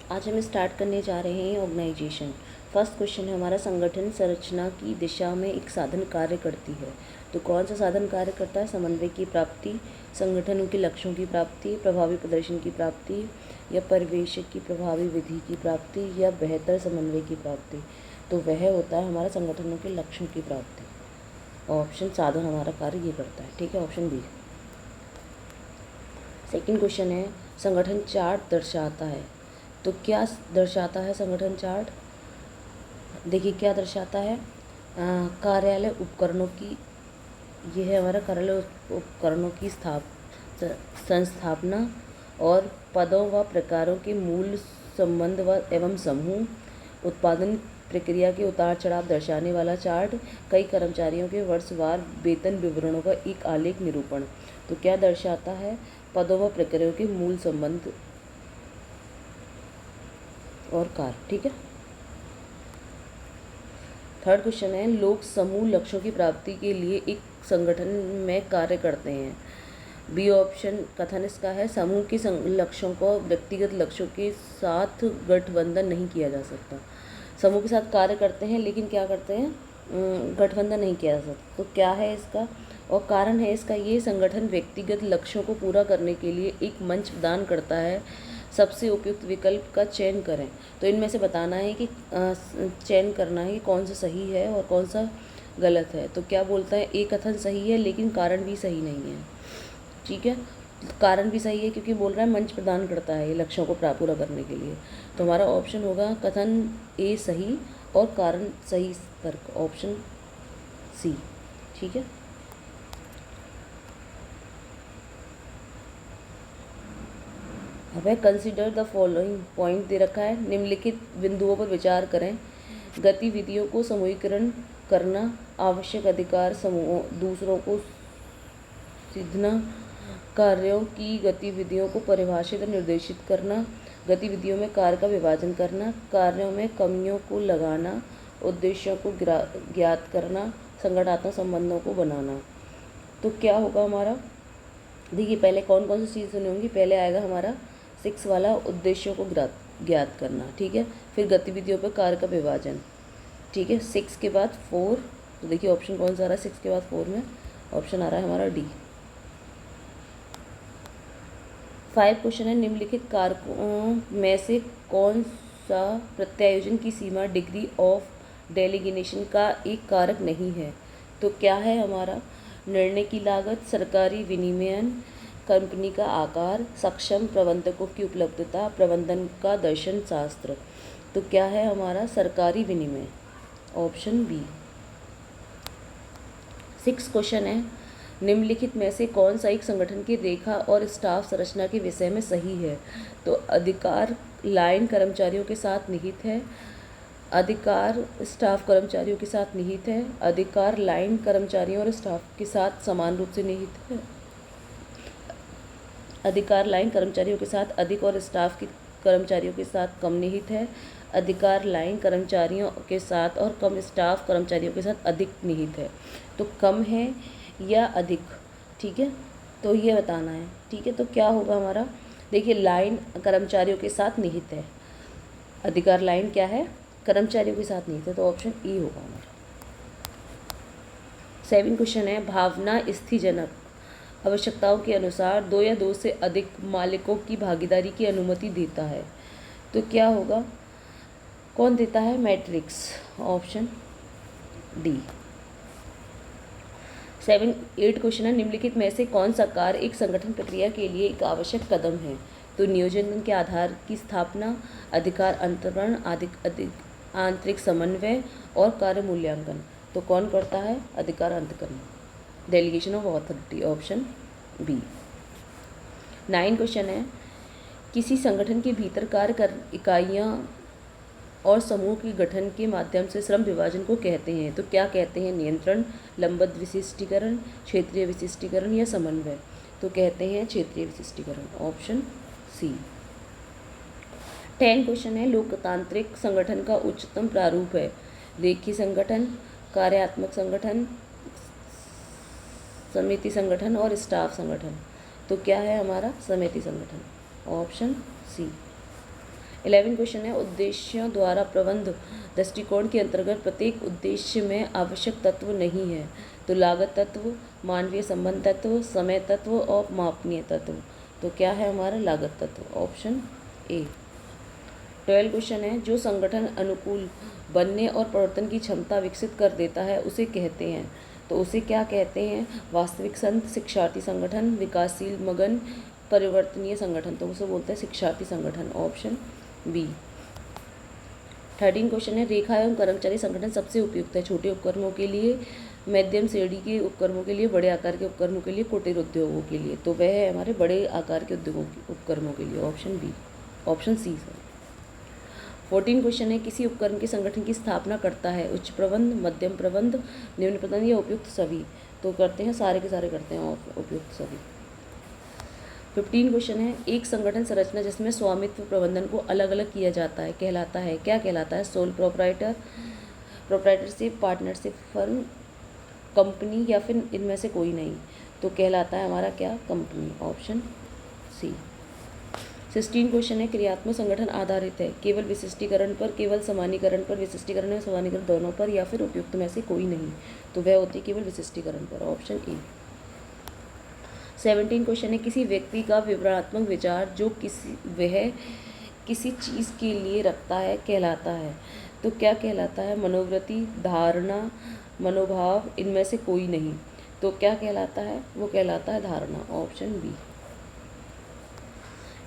आज हम स्टार्ट करने जा रहे हैं ऑर्गेनाइजेशन। फर्स्ट क्वेश्चन है हमारा, संगठन संरचना की दिशा में एक साधन कार्य करती है। तो कौन सा साधन कार्य करता है? समन्वय की प्राप्ति, संगठनों के लक्ष्यों की प्राप्ति, प्रभावी प्रदर्शन की प्राप्ति, या परिवेश की प्रभावी विधि की प्राप्ति, या बेहतर समन्वय की प्राप्ति। तो वह होता है हमारा संगठनों के लक्ष्यों की प्राप्ति। ऑप्शन साधन हमारा कार्य ये करता है। ठीक है, ऑप्शन बी। सेकंड क्वेश्चन है, संगठन चार्ट दर्शाता है। तो क्या दर्शाता है संगठन चार्ट? देखिए क्या दर्शाता है। कार्यालय उपकरणों की, ये है हमारा कार्यालय उपकरणों की संस्थापना और पदों व प्रकारों के मूल संबंध व एवं समूह, उत्पादन प्रक्रिया के उतार चढ़ाव दर्शाने वाला चार्ट, कई कर्मचारियों के वर्षवार वेतन विवरणों का एक आलेख निरूपण। तो क्या दर्शाता है? पदों व प्रक्रियाओं के मूल संबंध और कार्य। ठीक है। थर्ड क्वेश्चन है, लोग समूह लक्ष्यों की प्राप्ति के लिए एक संगठन में कार्य करते हैं। बी ऑप्शन कथन इसका है, समूह के लक्ष्यों को व्यक्तिगत लक्ष्यों के साथ गठबंधन नहीं किया जा सकता। समूह के साथ कार्य करते हैं लेकिन क्या करते हैं, गठबंधन नहीं किया जा सकता। तो क्या है इसका? और कारण है इसका ये, संगठन व्यक्तिगत लक्ष्यों को पूरा करने के लिए एक मंच प्रदान करता है। सबसे उपयुक्त विकल्प का चयन करें। तो इनमें से बताना है कि चयन करना है कि कौन सा सही है और कौन सा गलत है। तो क्या बोलता है, एक कथन सही है लेकिन कारण भी सही नहीं है। ठीक है, कारण भी सही है क्योंकि बोल रहा है मंच प्रदान करता है ये लक्ष्यों को पूरा करने के लिए। तो हमारा ऑप्शन होगा कथन ए सही और कारण सही तर्क, ऑप्शन सी। ठीक है। अब है कंसिडर द फॉलोइंग पॉइंट दे रखा है, निम्नलिखित बिंदुओं पर विचार करें। गतिविधियों को समूहीकरण करना, आवश्यक अधिकार समूहों दूसरों को सीधना, कार्यों की गतिविधियों को परिभाषित और निर्देशित करना, गतिविधियों में कार्य का विभाजन करना, कार्यों में कमियों को लगाना, उद्देश्यों को ज्ञात करना, संगठनात्मक संबंधों को बनाना। तो क्या होगा हमारा? देखिए पहले कौन कौन सी चीज़ सुनी होंगी। पहले आएगा हमारा 6 वाला, उद्देश्यों को ज्ञात करना। ठीक है, फिर गतिविधियों पर कार्य का विभाजन। ठीक है, 6 के बाद 4। तो देखिए ऑप्शन कौन सा आ रहा है 6 के बाद 4 में? ऑप्शन आ रहा है हमारा डी। 5 क्वेश्चन है, निम्नलिखित कारकों में से कौन सा प्रत्यायोजन की सीमा डिग्री ऑफ डेलीगेशन का एक कारक नहीं है? तो क्या है हमारा? निर्णय की लागत, सरकारी विनियमन, कंपनी का आकार, सक्षम प्रबंधकों की उपलब्धता, प्रबंधन का दर्शन शास्त्र। तो क्या है हमारा? सरकारी विनिमय, ऑप्शन बी। 6 क्वेश्चन है, निम्नलिखित में से कौन सा एक संगठन की रेखा और स्टाफ संरचना के विषय में सही है? तो अधिकार लाइन कर्मचारियों के साथ निहित है, अधिकार स्टाफ कर्मचारियों के साथ निहित है, अधिकार लाइन कर्मचारियों और स्टाफ के साथ समान रूप से निहित है, अधिकार लाइन कर्मचारियों के साथ अधिक और स्टाफ के कर्मचारियों के साथ कम निहित है, अधिकार लाइन कर्मचारियों के साथ और कम स्टाफ कर्मचारियों के साथ अधिक निहित है। तो कम है या अधिक? ठीक है, तो ये बताना है। ठीक है, तो क्या होगा हमारा? देखिए लाइन कर्मचारियों के साथ निहित है, अधिकार लाइन क्या है? कर्मचारियों के साथ निहित है, तो ऑप्शन ई होगा हमारा। 7 क्वेश्चन है, भावना स्थितिजनक आवश्यकताओं के अनुसार 2 या 2 से अधिक मालिकों की भागीदारी की अनुमति देता है। तो क्या होगा? कौन देता है? Matrix, option D. 8 क्वेश्चन है, निम्नलिखित में से कौन सा कार्य एक संगठन प्रक्रिया के लिए एक आवश्यक कदम है? तो नियोजन के आधार की स्थापना, अधिकार अंतरण, आंतरिक समन्वय और कार्य मूल्यांकन। तो कौन करता है? अधिकार अंतरण, delegation of authority, option B. 9 question है, किसी संगठन के भीतर कार्य कर इकाइयाँ और समूह के गठन के माध्यम से श्रम विभाजन को कहते हैं। तो क्या कहते हैं? नियंत्रण, लंबद विशिष्टीकरण, क्षेत्रीय विशिष्टीकरण या समन्वय। तो कहते हैं क्षेत्रीय विशिष्टीकरण, ऑप्शन सी। 10 क्वेश्चन है, लोकतांत्रिक संगठन का उच्चतम प्रारूप है? रेखीय संगठन, कार्यात्मक संगठन, समिति संगठन और स्टाफ संगठन। तो क्या है हमारा? समिति संगठन, ऑप्शन सी। 11 क्वेश्चन है, उद्देश्यों द्वारा प्रबंध दृष्टिकोण के अंतर्गत प्रत्येक उद्देश्य में आवश्यक तत्व नहीं है। तो लागत तत्व, मानवीय संबंध तत्व, समय तत्व और मापनीय तत्व। तो क्या है हमारा लागत तत्व, ऑप्शन ए। 12 क्वेश्चन है, जो संगठन अनुकूल बनने और परिवर्तन की क्षमता विकसित कर देता है उसे कहते हैं। तो उसे क्या कहते हैं, वास्तविक संत, शिक्षार्थी संगठन, विकासशील मगन, परिवर्तनीय संगठन। तो उसे बोलते हैं शिक्षार्थी संगठन, ऑप्शन बी। 13 क्वेश्चन है, रेखा एवं कर्मचारी संगठन सबसे उपयुक्त है छोटे उपक्रमों के लिए, मध्यम श्रेणी के उपक्रमों के लिए, बड़े आकार के उपक्रमों के लिए, कुटीर उद्योगों के लिए। तो वह है हमारे बड़े आकार के उद्योगों उपक्रमों के लिए, option B, option C sir. 14 question है, किसी उपक्रम के संगठन की स्थापना करता है उच्च प्रबंध, मध्यम प्रबंध, निम्न प्रबंध या उपयुक्त सभी। तो करते हैं सारे के सारे करते हैं उपयुक्त सभी। 15 क्वेश्चन है, एक संगठन संरचना जिसमें स्वामित्व प्रबंधन को अलग अलग किया जाता है कहलाता है, क्या कहलाता है, sole proprietor, proprietorship, partnership firm, company या फिर इनमें से कोई नहीं। तो कहलाता है हमारा क्या, कंपनी, ऑप्शन सी। 16 क्वेश्चन है, क्रियात्मक संगठन आधारित है केवल विशिष्टीकरण पर, केवल समानीकरण पर, विशिष्टीकरण और समानीकरण दोनों पर या फिर उपयुक्त में से कोई नहीं। तो वह होती है केवल विशिष्टीकरण पर, ऑप्शन ए। 17 क्वेश्चन है, किसी व्यक्ति का विवरणात्मक विचार जो वह किसी चीज़ के लिए रखता है कहलाता है। तो क्या कहलाता है, मनोवृत्ति, धारणा, मनोभाव, इनमें से कोई नहीं। तो क्या कहलाता है, वो कहलाता है धारणा, ऑप्शन बी।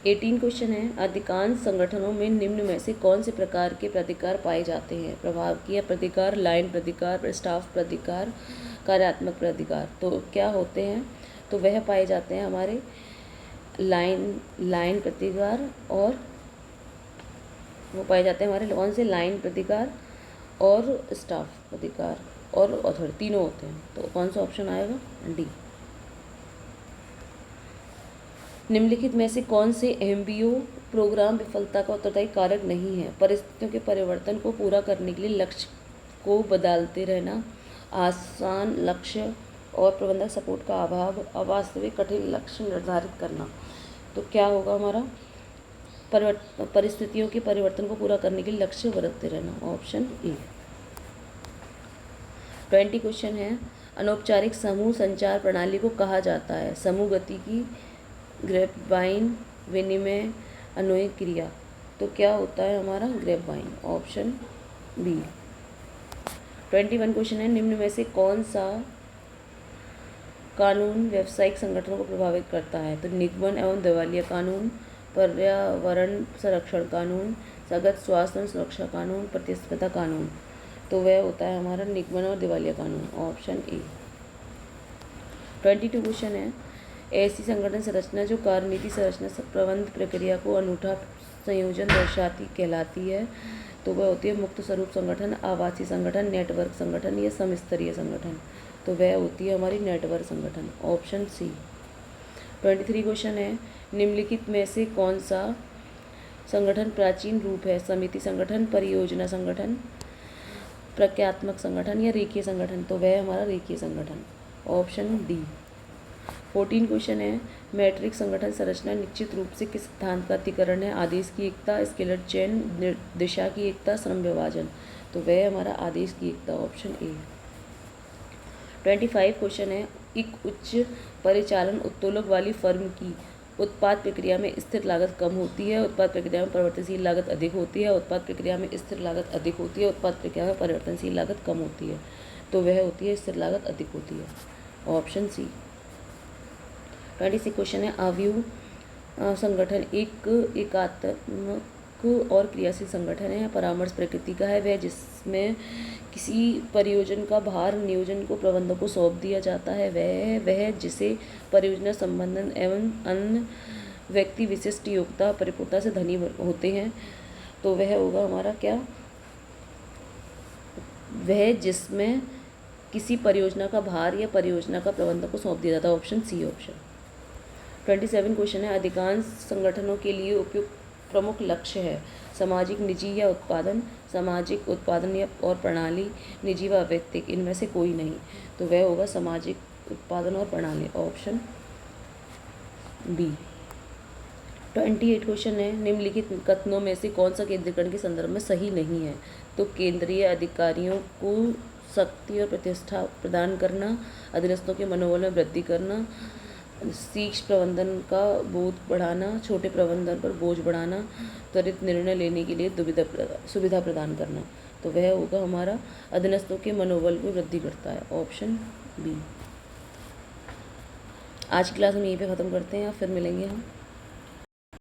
18 क्वेश्चन है, अधिकांश संगठनों में निम्न में से कौन से प्रकार के प्रतिकार पाए जाते हैं, प्रभावकीय प्रतिकार, लाइन प्रतिकार, स्टाफ प्रतिकार, कार्यात्मक प्रतिकार। तो क्या होते हैं, तो वह पाए जाते हैं हमारे लाइन प्रतिकार, और वो पाए जाते हैं हमारे कौन से, लाइन प्रतिकार और स्टाफ प्रतिकार और अथॉरिटी, तीनों होते हैं। तो कौन सा ऑप्शन आएगा, डी। निम्नलिखित में से कौन से एमबीओ प्रोग्राम विफलता का उत्तरदायी कारक नहीं है, परिस्थितियों के परिवर्तन को पूरा करने के लिए लक्ष्य को बदलते रहना, आसान लक्ष्य और प्रबंधक सपोर्ट का अभाव, अवास्तविक कठिन लक्ष्य निर्धारित करना। तो क्या होगा हमारा, परिस्थितियों के परिवर्तन को पूरा करने के लिए लक्ष्य बदलते रहना, ऑप्शन ए। 20 क्वेश्चन है, अनौपचारिक समूह संचार प्रणाली को कहा जाता है, समूह गति की, ग्रेपवाइन, विनिमय, अन्वय क्रिया। तो क्या होता है हमारा, ग्रेपवाइन, ऑप्शन बी। 21 क्वेश्चन है, निम्न में से कौन सा कानून व्यावसायिक संगठनों को प्रभावित करता है। तो निगमन एवं दिवालिया कानून, पर्यावरण संरक्षण कानून, सगत स्वास्थ्य एवं सुरक्षा कानून, प्रतिस्पर्धा कानून। तो वह होता है हमारा निगमन और दिवालिया कानून, ऑप्शन ए। 22 क्वेश्चन है, ऐसी संगठन संरचना जो कार्यनीति संरचना प्रबंध प्रक्रिया को अनूठा संयोजन दर्शाती कहलाती है। तो वह होती है मुक्त स्वरूप संगठन, आवासीय संगठन, नेटवर्क संगठन या समस्तरीय संगठन। तो वह होती है हमारी नेटवर्क संगठन, ऑप्शन सी। 23 क्वेश्चन है, निम्नलिखित में से कौन सा संगठन प्राचीन रूप है, समिति संगठन, परियोजना संगठन, प्रक्रियात्मक संगठन या रेखीय संगठन। तो वह हमारा रेखीय संगठन, ऑप्शन डी। 14 क्वेश्चन है, मैट्रिक संगठन संरचना निश्चित रूप से किस सिद्धांत का अतिकरण है, आदेश की एकता, स्केलर चेन, दिशा की एकता, श्रम विभाजन। तो वह हमारा आदेश की एकता, ऑप्शन ए। 25 क्वेश्चन है, एक उच्च परिचालन उत्तोलक वाली फर्म की उत्पाद प्रक्रिया में स्थिर लागत कम होती है, उत्पाद प्रक्रिया में परिवर्तनशील लागत अधिक होती है, उत्पाद प्रक्रिया में स्थिर लागत अधिक होती है, उत्पाद प्रक्रिया में परिवर्तनशील लागत कम होती है। तो वह होती है स्थिर लागत अधिक होती है, ऑप्शन सी। 26 क्वेश्चन है, आव्यूह संगठन एक एकात्मक और क्रियाशील संगठन है, परामर्श प्रकृति का है, वह जिसमें किसी परियोजना का भार नियोजन को प्रबंधक को सौंप दिया जाता है, वह जिसे परियोजना संबंधन एवं अन्य व्यक्ति विशिष्ट योग्यता परिपूर्णता से धनी होते हैं। तो वह होगा हमारा क्या, वह जिसमें किसी परियोजना का भार या परियोजना का प्रबंधक को सौंप दिया जाता है, ऑप्शन सी ऑप्शन। 27 क्वेश्चन है, अधिकांश संगठनों के लिए उपयुक्त प्रमुख लक्ष्य है, सामाजिक, निजी या उत्पादन, सामाजिक, उत्पादन या और प्रणाली, निजी व व्यक्तिक, इनमें से कोई नहीं। तो वह होगा सामाजिक, उत्पादन और प्रणाली, ऑप्शन बी। 28 क्वेश्चन है, निम्नलिखित कथनों में से कौन सा केंद्रीकरण के संदर्भ में सही नहीं है? तो केंद्रीय अधिकारियों को शक्ति और प्रतिष्ठा प्रदान करना, अधीनस्थों के मनोबल में वृद्धि करना, शीर्ष प्रबंधन का बोध बढ़ाना, छोटे प्रबंधन पर बोझ बढ़ाना, त्वरित निर्णय लेने के लिए सुविधा प्रदान करना। तो वह होगा हमारा अधीनस्थों के मनोबल में वृद्धि करता है, ऑप्शन बी। आज की क्लास हम यहीं पे ख़त्म करते हैं, फिर मिलेंगे हम।